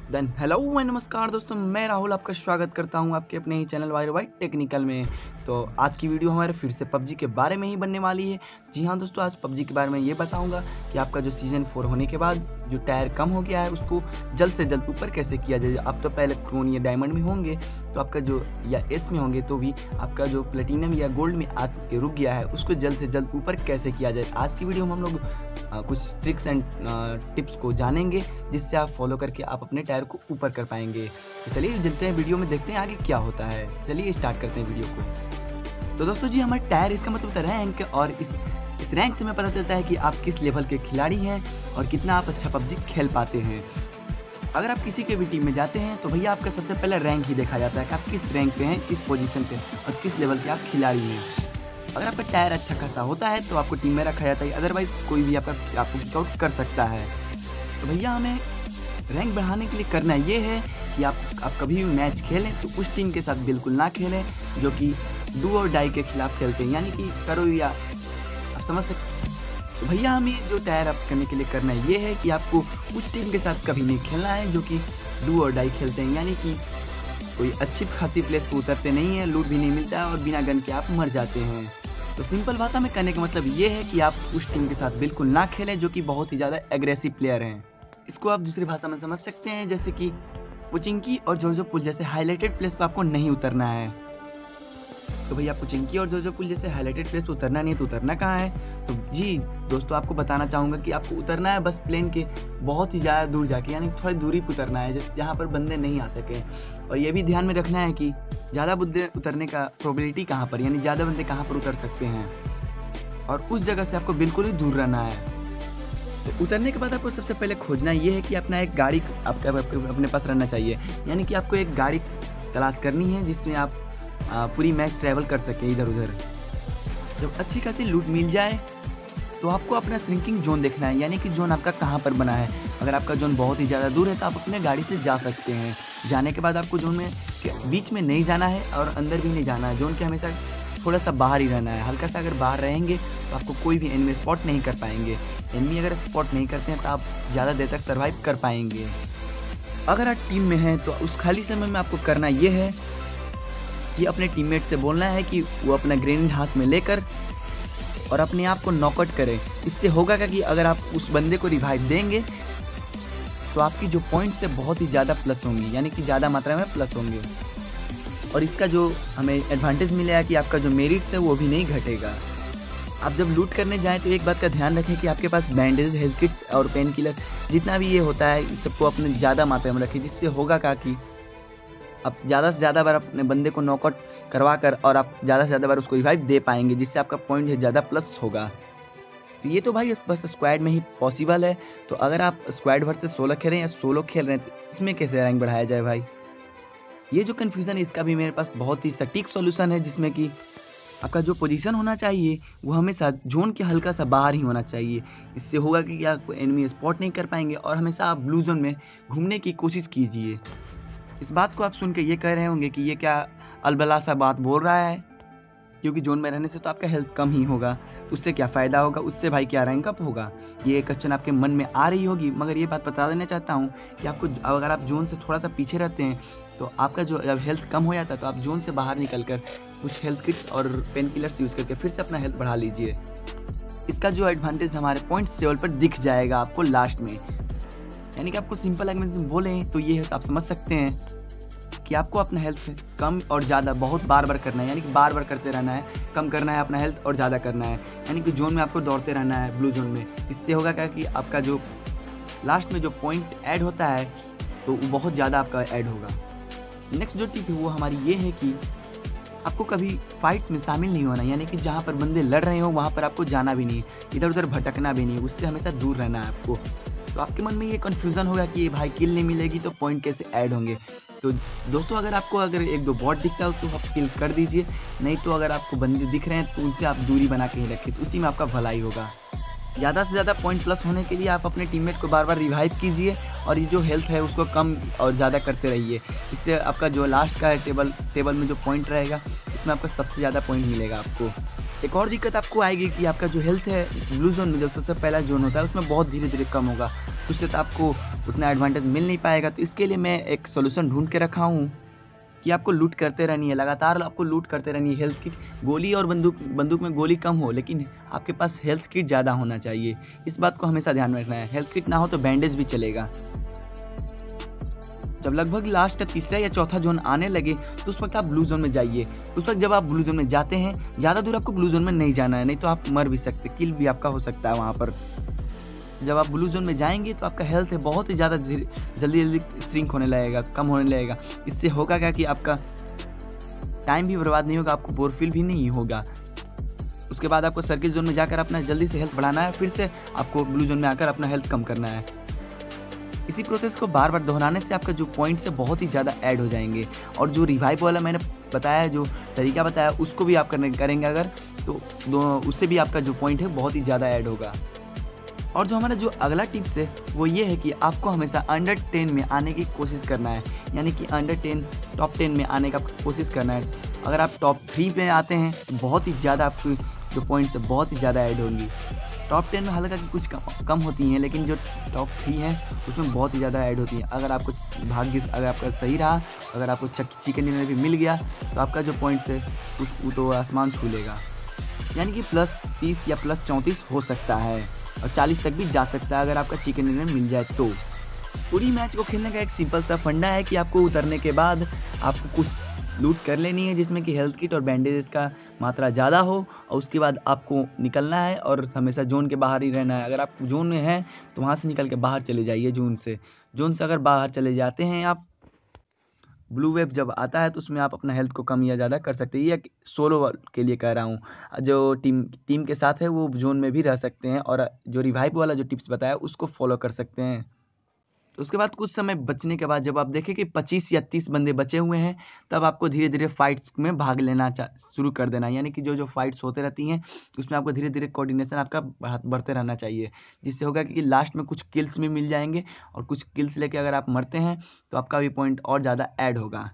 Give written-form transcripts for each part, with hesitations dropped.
Then hello and नमस्कार दोस्तों, मैं राहुल आपका स्वागत करता हूं आपके अपने ही चैनल वायर वाई टेक्निकल में। तो आज की वीडियो हमारे फिर से पबजी के बारे में ही बनने वाली है। जी हाँ दोस्तों, आज पबजी के बारे में ये बताऊंगा कि आपका जो सीजन 4 होने के बाद जो टायर कम हो गया है उसको जल्द से जल्द ऊपर कैसे किया जाए। आप तो पहले क्रोन या डायमंड में होंगे तो आपका जो या एस में होंगे तो भी आपका जो प्लेटिनम या गोल्ड में आके रुक गया है उसको जल्द से जल्द ऊपर कैसे किया जाए। आज की वीडियो में हम लोग कुछ ट्रिक्स एंड टिप्स को जानेंगे जिससे आप फॉलो करके आप अपने टायर को ऊपर कर पाएंगे। तो चलिए चलते हैं वीडियो में, देखते हैं आगे क्या होता है। चलिए स्टार्ट करते हैं वीडियो को। तो दोस्तों जी, हमारे टायर इसका मतलब होता है रैंक, और इस रैंक से हमें पता चलता है कि आप किस लेवल के खिलाड़ी हैं और कितना आप अच्छा पबजी खेल पाते हैं। अगर आप किसी के भी टीम में जाते हैं तो भैया आपका सबसे पहले रैंक ही देखा जाता है कि आप किस रैंक पे हैं, किस पोजीशन पे और किस लेवल के आप खिलाड़ी हैं। अगर आपका टायर अच्छा खासा होता है तो आपको टीम में रखा जाता है, अदरवाइज कोई भी आपको किक आउट कर सकता है। तो भैया हमें रैंक बढ़ाने के लिए करना ये है कि आप कभी भी मैच खेलें तो उस टीम के साथ बिल्कुल ना खेलें जो कि डू और डाई के खिलाफ खेलते हैं, यानी कि करो या आप समझ सकते। तो भैया हमें जो टायर अप करने के लिए करना ये है कि आपको उस टीम के साथ कभी नहीं खेलना है जो कि डू और डाई खेलते हैं, यानी कि कोई अच्छी खासी प्लेस पर उतरते नहीं है, लूट भी नहीं मिलता है और बिना गन के आप मर जाते हैं। तो सिंपल भाषा में कहने का मतलब ये है कि आप उस टीम के साथ बिल्कुल ना खेलें जो कि बहुत ही ज़्यादा एग्रेसिव प्लेयर हैं। इसको आप दूसरी भाषा में समझ सकते हैं जैसे कि पुचिंकी और जोजो पुल जैसे हाईलाइटेड प्लेस पर आपको नहीं उतरना है। तो भैया पुचिंकी और जोजो पुल जैसे हाईलाइटेड प्लेस पर उतरना नहीं है तो उतरना कहाँ है? तो जी दोस्तों, आपको बताना चाहूँगा कि आपको उतरना है बस प्लेन के बहुत ही ज़्यादा दूर जाके, यानी थोड़ी दूरी पर उतरना है जहाँ पर बंदे नहीं आ सके। और ये भी ध्यान में रखना है कि ज़्यादा बंदे उतरने का प्रोबेबिलिटी कहाँ पर, यानी ज़्यादा बंदे कहाँ पर उतर सकते हैं, और उस जगह से आपको बिल्कुल ही दूर रहना है। तो उतरने के बाद आपको सबसे पहले खोजना ये है कि अपना एक गाड़ी आपका अपने पास रहना चाहिए, यानी कि आपको एक गाड़ी तलाश करनी है जिसमें आप पूरी मैच ट्रैवल कर सकें इधर उधर। जब अच्छी खासी लूट मिल जाए तो आपको अपना श्रिंकिंग जोन देखना है, यानी कि जोन आपका कहाँ पर बना है। अगर आपका जोन बहुत ही ज़्यादा दूर है तो आप अपने गाड़ी से जा सकते हैं। जाने के बाद आपको जोन में बीच में नहीं जाना है और अंदर भी नहीं जाना है, जोन के हमेशा थोड़ा सा बाहर ही रहना है। हल्का सा अगर बाहर रहेंगे तो आपको कोई भी एनिमी स्पॉट नहीं कर पाएंगे। एनिमी अगर स्पॉट नहीं करते हैं तो आप ज़्यादा देर तक सर्वाइव कर पाएंगे। अगर आप टीम में हैं तो उस खाली समय में आपको करना ये है कि अपने टीममेट से बोलना है कि वो अपना ग्रेनेड हाथ में लेकर और अपने आप को नॉकआउट करें। इससे होगा क्या कि अगर आप उस बंदे को रिवाइव देंगे तो आपकी जो पॉइंट्स है बहुत ही ज़्यादा प्लस होंगी, यानी कि ज़्यादा मात्रा में प्लस होंगे। और इसका जो हमें एडवांटेज मिलेगा कि आपका जो मेरिट्स है वो भी नहीं घटेगा। आप जब लूट करने जाएं तो एक बात का ध्यान रखें कि आपके पास बैंडेज, हेल्थ किट्स और पेन किलर जितना भी ये होता है इस सबको अपने ज़्यादा मात्रा में रखें, जिससे होगा क्या कि आप ज़्यादा से ज़्यादा बार अपने बंदे को नॉकआउट करवा कर और आप ज़्यादा से ज़्यादा बार उसको रिवाइव दे पाएंगे, जिससे आपका पॉइंट है ज़्यादा प्लस होगा। तो ये तो भाई बस स्क्वाड में ही पॉसिबल है। तो अगर आप स्क्वाड भर से 16 खेल रहे हैं या सोलो खेल रहे हैं तो इसमें कैसे रैंक बढ़ाया जाए भाई? ये जो कन्फ्यूज़न है इसका भी मेरे पास बहुत ही सटीक सॉल्यूशन है, जिसमें कि आपका जो पोजीशन होना चाहिए वो हमेशा जोन के हल्का सा बाहर ही होना चाहिए। इससे होगा कि आप एनिमी स्पॉट नहीं कर पाएंगे और हमेशा आप ब्लू जोन में घूमने की कोशिश कीजिए। इस बात को आप सुन के ये कह रहे होंगे कि ये क्या अलबला सा बात बोल रहा है, क्योंकि जोन में रहने से तो आपका हेल्थ कम ही होगा, उससे क्या फ़ायदा होगा, उससे भाई क्या रैंक अप होगा। ये क्वेश्चन आपके मन में आ रही होगी, मगर ये बात बता देना चाहता हूँ कि आपको अगर आप जोन से थोड़ा सा पीछे रहते हैं तो आपका जो जब हेल्थ कम हो जाता है तो आप जोन से बाहर निकल कर कुछ हेल्थ किट्स और पेन किलर्स यूज़ करके फिर से अपना हेल्थ बढ़ा लीजिए। इसका जो एडवांटेज हमारे पॉइंट लेवल पर दिख जाएगा आपको लास्ट में। यानी कि आपको सिंपल लैंग्वेज में बोलें तो ये है, आप समझ सकते हैं कि आपको अपना हेल्थ कम और ज़्यादा बहुत बार बार करना है, यानी कि बार बार करते रहना है, कम करना है अपना हेल्थ और ज़्यादा करना है, यानी कि जोन में आपको दौड़ते रहना है ब्लू जोन में। इससे होगा क्या कि आपका जो लास्ट में जो पॉइंट ऐड होता है तो वो बहुत ज़्यादा आपका ऐड होगा। नेक्स्ट जो टिप है वो हमारी ये है कि आपको कभी फाइट्स में शामिल नहीं होना, यानी कि जहाँ पर बंदे लड़ रहे हो वहाँ पर आपको जाना भी नहीं, इधर उधर भटकना भी नहीं, उससे हमेशा दूर रहना है आपको। तो आपके मन में ये कन्फ्यूज़न होगा कि भाई किल नहीं मिलेगी तो पॉइंट कैसे ऐड होंगे। तो दोस्तों, अगर एक दो बॉट दिखता है तो आप किल कर दीजिए, नहीं तो अगर आपको बंदे दिख रहे हैं तो उनसे आप दूरी बना के ही रखें, तो उसी में आपका भलाई होगा। ज़्यादा से ज़्यादा पॉइंट प्लस होने के लिए आप अपने टीममेट को बार बार रिवाइव कीजिए और ये जो हेल्थ है उसको कम और ज़्यादा करते रहिए। इससे आपका जो लास्ट का है टेबल में जो पॉइंट रहेगा उसमें आपका सबसे ज़्यादा पॉइंट मिलेगा आपको। एक और दिक्कत आपको आएगी कि आपका जो हेल्थ है ब्लू जोन में जो सबसे पहला जोन होता है उसमें बहुत धीरे धीरे कम होगा। उससे तो आपको उतना एडवांटेज मिल नहीं पाएगा। तो इसके लिए मैं एक सोल्यूशन ढूंढ के रखा हूँ कि आपको लूट करते रहनी है, लगातार आपको लूट करते रहनी है। हेल्थ किट, गोली और बंदूक में गोली कम हो, लेकिन आपके पास हेल्थ किट ज़्यादा होना चाहिए। इस बात को हमेशा ध्यान में रखना है। हेल्थ किट ना हो तो बैंडेज भी चलेगा। जब लगभग लास्ट का तीसरा या चौथा जोन आने लगे तो उस वक्त आप ब्लू जोन में जाइए। उस वक्त जब आप ब्लू जोन में जाते हैं, ज़्यादा दूर आपको ब्लू जोन में नहीं जाना है, नहीं तो आप मर भी सकते, किल भी आपका हो सकता है वहाँ पर। जब आप ब्लू जोन में जाएंगे तो आपका हेल्थ है बहुत ही ज़्यादा जल्दी जल्दी श्रिंक होने लगेगा, कम होने लगेगा। इससे होगा क्या कि आपका टाइम भी बर्बाद नहीं होगा, आपको बोर फील भी नहीं होगा। उसके बाद आपको सर्किल जोन में जाकर अपना जल्दी से हेल्थ बढ़ाना है, फिर से आपको ब्लू जोन में आकर अपना हेल्थ कम करना है। इसी प्रोसेस को बार बार दोहराने से आपका जो पॉइंट्स है बहुत ही ज़्यादा ऐड हो जाएंगे। और जो रिवाइव वाला मैंने बताया, जो तरीका बताया, उसको भी आप करेंगे अगर तो उससे भी आपका जो पॉइंट है बहुत ही ज़्यादा ऐड होगा। और जो हमारा जो अगला टिप्स है वो ये है कि आपको हमेशा अंडर 10 में आने की कोशिश करना है, यानी कि अंडर 10 टॉप 10 में आने का कोशिश करना है। अगर आप टॉप 3 में आते हैं बहुत ही ज़्यादा आपकी जो पॉइंट्स है बहुत ही ज़्यादा ऐड होंगी। टॉप 10 में हल्का की कुछ कम होती हैं, लेकिन जो टॉप 3 है उसमें बहुत ही ज़्यादा ऐड होती हैं। अगर आपको भाग्य अगर आपका सही रहा, अगर आपको चिकन डिनर भी मिल गया तो आपका जो पॉइंट्स है वो तो आसमान छू लेगा, यानी कि +30 या +34 हो सकता है और 40 तक भी जा सकता है अगर आपका चिकन डिनर मिल जाए तो। पूरी मैच को खेलने का एक सिंपल सा फंडा है कि आपको उतरने के बाद आपको कुछ लूट कर लेनी है जिसमें कि हेल्थ किट और बैंडेजेस का मात्रा ज़्यादा हो, और उसके बाद आपको निकलना है और हमेशा जोन के बाहर ही रहना है। अगर आप जोन में हैं तो वहाँ से निकल के बाहर चले जाइए जोन से अगर बाहर चले जाते हैं आप, ब्लू वेव जब आता है तो उसमें आप अपना हेल्थ को कम या ज़्यादा कर सकते हैं। ये सोलो के लिए कह रहा हूँ, जो टीम के साथ है वो जोन में भी रह सकते हैं और जो रिवाइव वाला जो टिप्स बताया उसको फॉलो कर सकते हैं। तो उसके बाद कुछ समय बचने के बाद जब आप देखें कि 25 या 30 बंदे बचे हुए हैं, तब आपको धीरे धीरे फाइट्स में भाग लेना शुरू कर देना है। यानी कि जो फाइट्स होते रहती हैं उसमें आपको धीरे धीरे कोऑर्डिनेशन आपका बढ़ते रहना चाहिए, जिससे होगा कि लास्ट में कुछ किल्स भी मिल जाएंगे, और कुछ किल्स लेके अगर आप मरते हैं तो आपका भी पॉइंट और ज़्यादा ऐड होगा।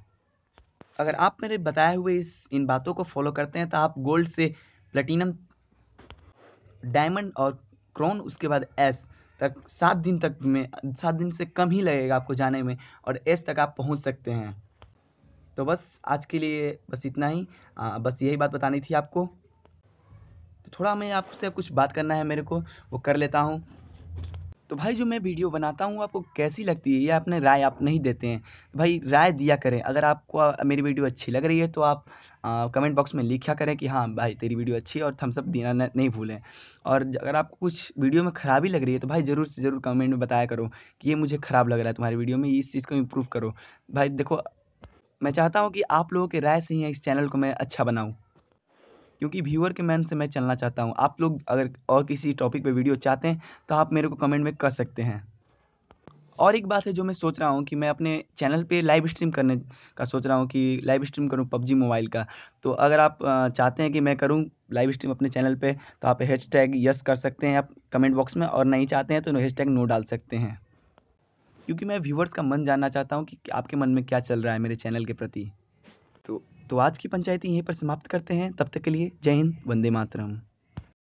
अगर आप मेरे बताए हुए इन बातों को फॉलो करते हैं तो आप गोल्ड से प्लेटिनम, डायमंड और क्रोन, उसके बाद एस तक 7 दिन से कम ही लगेगा आपको जाने में, और एस तक आप पहुंच सकते हैं। तो बस आज के लिए बस इतना ही, बस यही बात बतानी थी आपको। तो थोड़ा मैं आपसे कुछ बात करना है मेरे को, वो कर लेता हूँ। तो भाई जो मैं वीडियो बनाता हूँ आपको कैसी लगती है, ये अपने राय आप नहीं देते हैं। भाई राय दिया करें, अगर आपको मेरी वीडियो अच्छी लग रही है तो आप कमेंट बॉक्स में लिखा करें कि हाँ भाई तेरी वीडियो अच्छी है, और थम्स अप देना नहीं भूलें। और अगर आपको कुछ वीडियो में ख़राबी लग रही है तो भाई ज़रूर से ज़रूर कमेंट में बताया करो कि ये मुझे ख़राब लग रहा है तुम्हारी वीडियो में, इस चीज़ को इम्प्रूव करो। भाई देखो, मैं चाहता हूँ कि आप लोगों की राय से ही इस चैनल को मैं अच्छा बनाऊँ, क्योंकि व्यूअर के मैन से मैं चलना चाहता हूँ। आप लोग अगर और किसी टॉपिक पे वीडियो चाहते हैं तो आप मेरे को कमेंट में कर सकते हैं। और एक बात है जो मैं सोच रहा हूँ कि मैं अपने चैनल पे लाइव स्ट्रीम करने का सोच रहा हूँ कि लाइव स्ट्रीम करूँ पबजी मोबाइल का। तो अगर आप चाहते हैं कि मैं करूँ लाइव स्ट्रीम अपने चैनल पे तो आप हैशटैग यस कर सकते हैं आप कमेंट बॉक्स में, और नहीं चाहते हैं तो हैशटैग नो डाल सकते हैं, क्योंकि मैं व्यूअर्स का मन जानना चाहता हूँ कि आपके मन में क्या चल रहा है मेरे चैनल के प्रति। तो आज की पंचायती यहीं पर समाप्त करते हैं। तब तक के लिए जय हिंद, वंदे मातरम।